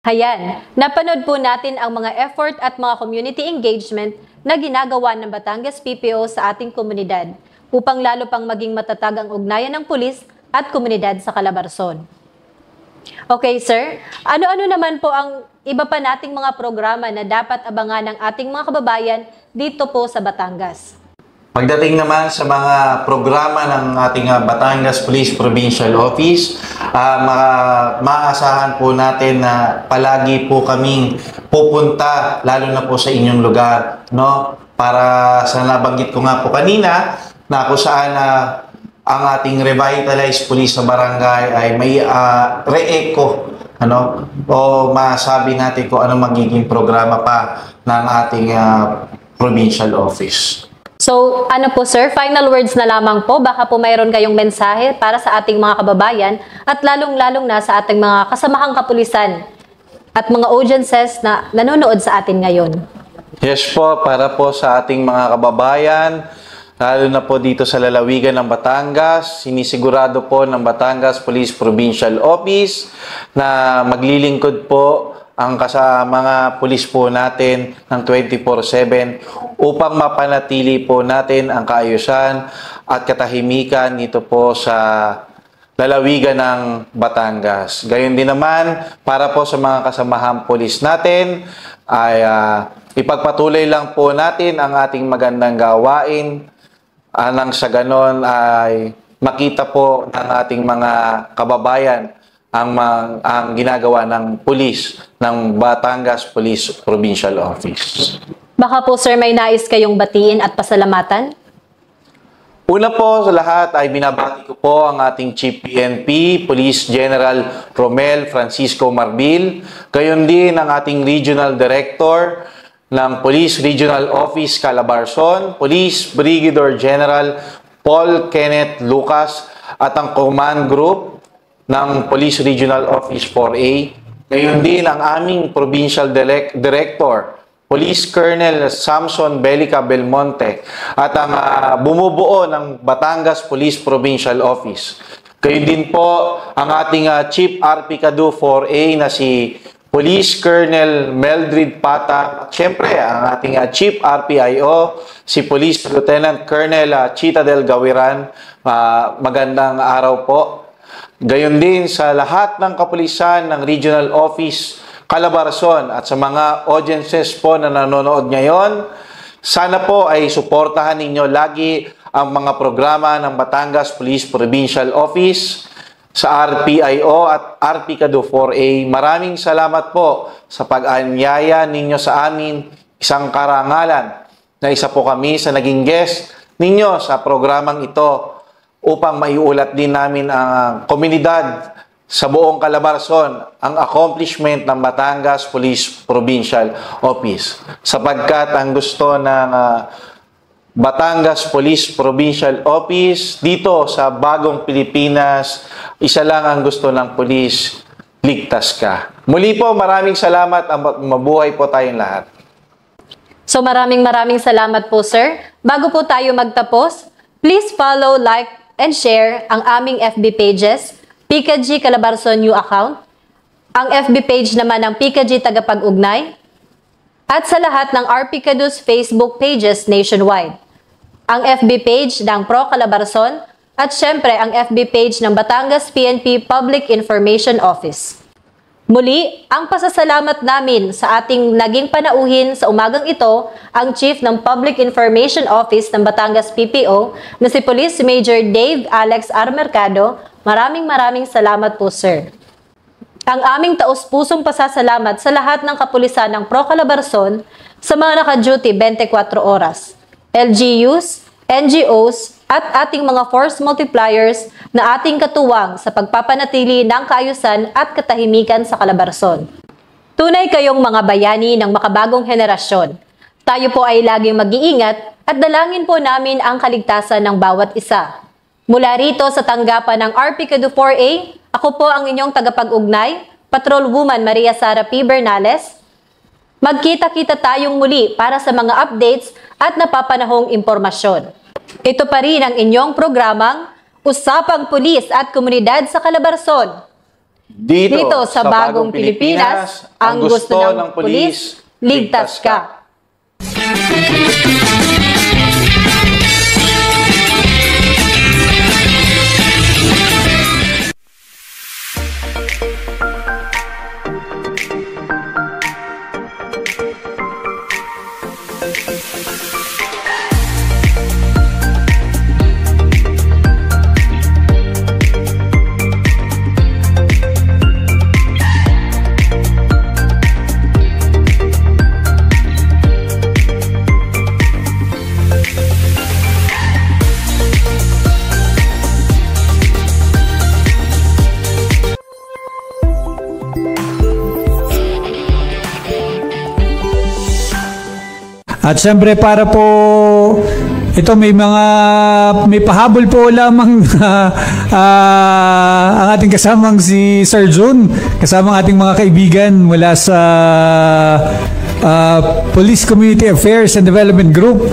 Ayan, napanood po natin ang mga effort at mga community engagement na ginagawa ng Batangas PPO sa ating komunidad upang lalo pang maging matatag ang ugnayan ng pulis at komunidad sa Calabarzon. Okay, sir. Ano-ano naman po ang iba pa nating mga programa na dapat abangan ng ating mga kababayan dito po sa Batangas? Pagdating naman sa mga programa ng ating Batangas Police Provincial Office, maasahan po natin na palagi po kaming pupunta, lalo na po sa inyong lugar, no? Para sa nabanggit ko nga po kanina, na kung saan ang ating revitalized police sa barangay ay may re-echo, o masabi natin kung ano magiging programa pa ng ating provincial office. So, ano po sir, final words na lamang po, baka po mayroon kayong mensahe para sa ating mga kababayan at lalong-lalong na sa ating mga kasamahang kapulisan at mga audiences na nanonood sa atin ngayon. Yes po, para po sa ating mga kababayan, lalo na po dito sa lalawigan ng Batangas, sinisigurado po ng Batangas Police Provincial Office na maglilingkod po ang mga pulis po natin ng 24/7 upang mapanatili po natin ang kaayusan at katahimikan dito po sa lalawigan ng Batangas. Gayon din naman, para po sa mga kasamahang pulis natin, ay ipagpatuloy lang po natin ang ating magandang gawain nang sa ganon ay makita po ng ating mga kababayan ang ginagawa ng pulis ng Batangas Police Provincial Office. Baka po sir may nais kayong batiin at pasalamatan? Una po sa lahat ay binabati ko po ang ating Chief PNP, Police General Romel Francisco Marbil, gayon din ang ating Regional Director ng Police Regional Office Calabarzon, Police Brigadier General Paul Kenneth Lucas at ang Command Group ng Police Regional Office 4A. Ngayon din ang aming Provincial Director, Police Colonel Samson Belica Belmonte at ang bumubuo ng Batangas Police Provincial Office. Ngayon din po ang ating Chief RP Cadu 4A na si Police Colonel Meldred Pata at syempre ang ating Chief RPIO, si Police Lieutenant Colonel Chita del Gawiran. Magandang araw po. Gayon din sa lahat ng kapulisan ng Regional Office Calabarzon at sa mga audiences po na nanonood ngayon, sana po ay suportahan ninyo lagi ang mga programa ng Batangas Police Provincial Office sa RPIO at RP Cadu 4A. Maraming salamat po sa pag-anyaya ninyo sa amin, isang karangalan na isa po kami sa naging guest ninyo sa programang ito upang maiulat din namin ang komunidad sa buong Calabarzon ang accomplishment ng Batangas Police Provincial Office. Sapagkat ang gusto ng Batangas Police Provincial Office dito sa bagong Pilipinas, isa lang ang gusto ng pulis, ligtas ka. Muli po, maraming salamat at mabuhay po tayong lahat. So maraming salamat po sir. Bago po tayo magtapos, please follow, like, and share ang aming FB pages, PKG Calabarzon New Account, ang FB page naman ng PKG Tagapag-Ugnay, at sa lahat ng RP Cadu's Facebook pages nationwide, ang FB page ng Pro Calabarzon, at syempre ang FB page ng Batangas PNP Public Information Office. Muli, ang pasasalamat namin sa ating naging panauhin sa umagang ito, ang Chief ng Public Information Office ng Batangas PPO na si Police Major Dave Alex R. Mercado. Maraming salamat po, sir. Ang aming taus-pusong pasasalamat sa lahat ng kapulisan ng Pro Calabarzon sa mga naka-duty 24 oras, LGUs, NGOs, at ating mga force multipliers na ating katuwang sa pagpapanatili ng kaayusan at katahimikan sa Calabarzon. Tunay kayong mga bayani ng makabagong henerasyon. Tayo po ay laging mag-iingat at dalangin po namin ang kaligtasan ng bawat isa. Mula rito sa tanggapan ng RP Cadu 4A, ako po ang inyong tagapag-ugnay, Patrol Woman Maria Sara P. Bernales. Magkita-kita tayong muli para sa mga updates at napapanahong impormasyon. Ito pa rin ang inyong programang Usapang Pulis at Komunidad sa Calabarzon. Dito sa Bagong Pilipinas, ang gusto ng pulis, ligtas ka. At syempre para po ito may pahabol po lamang ang ating kasamang si Sir Jun, kasamang ating mga kaibigan mula sa Police Community Affairs and Development Group.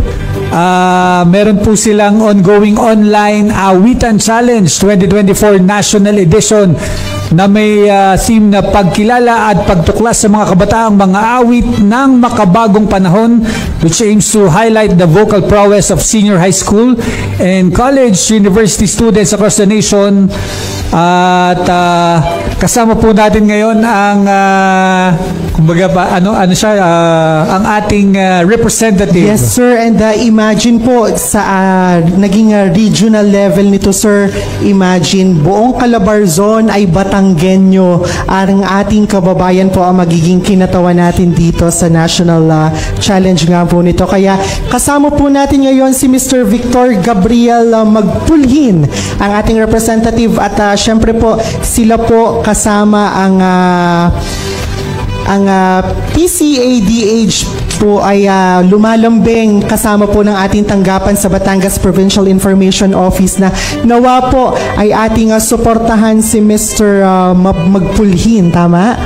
Meron po silang ongoing online Awitan Challenge 2024 National Edition na may theme na pagkilala at pagtuklas sa mga kabataang mga awit ng makabagong panahon, which aims to highlight the vocal prowess of senior high school and college university students across the nation. At kasama po natin ngayon ang kumbaga pa ang ating representative. Yes sir, and imagine po sa naging regional level nito sir, imagine buong Calabarzon ay Batanggenyo. Ang ating kababayan po ang magiging kinatawa natin dito sa national challenge nga po nito. Kaya kasama po natin ngayon si Mr. Victor Gabriel Magpulhin, ang ating representative, at syempre po sila po kasama ang PCADH po ay lumalambing kasama po ng ating tanggapan sa Batangas Provincial Information Office na nawa po ay ating suportahan si Mr. Magpulhin, tama?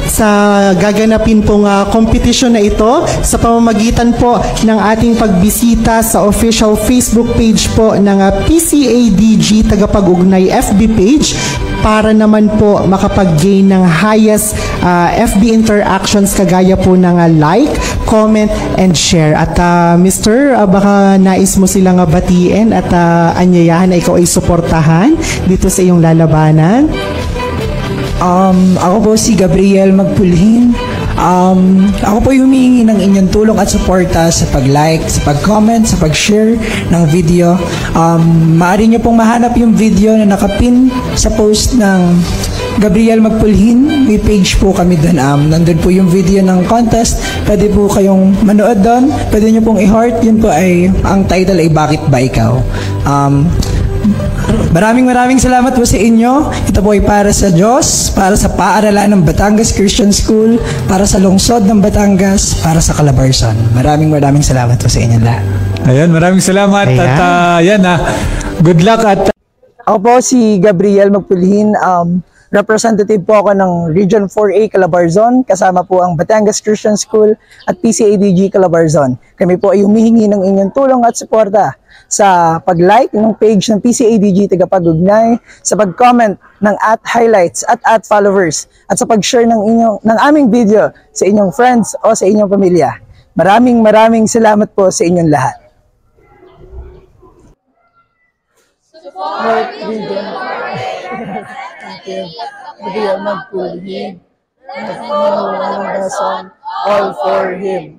Sa gaganapin pong kompetisyon na ito sa pamamagitan po ng ating pagbisita sa official Facebook page po ng PCADG Tagapag-Ugnay FB page para naman po makapag-gain ng highest FB interactions kagaya po ng like, comment, and share. At Mr. Baka nais mo silang batiin at anyayahan na ikaw ay suportahan dito sa iyong lalabanan. Ako po si Gabriel Magpulhin. Ako po humihingi ng inyong tulong at suporta sa pag-like, sa pag-comment, sa pag-share ng video. Maaari nyo pong mahanap yung video na nakapin sa post ng Gabriel Magpulhin. May page po kami doon. Nandun po yung video ng contest. Pwede po kayong manood doon. Pwede nyo pong i-heart. Yun po ay, ang title ay Bakit Ba Ikaw? Maraming salamat po sa inyo. Ito po ay para sa Diyos, para sa paaralan ng Batangas Christian School, para sa lungsod ng Batangas, para sa Calabarzon. Maraming salamat po sa inyo lahat. Ayan, maraming salamat. Ayan. At good luck. At ako po si Gabriel Magpulhin. Representative po ako ng Region 4A Calabarzon, kasama po ang Batangas Christian School at PCADG Calabarzon. Kami po ay humihingi ng inyong tulong at suporta sa pag-like ng page ng PCADG Tagapag-Ugnay, sa pag-comment ng @highlights at @followers, at sa pag-share ng aming video sa inyong friends o sa inyong pamilya. Maraming salamat po sa inyong lahat. Support Region 4A. Gabriel Magpulhin. All for him.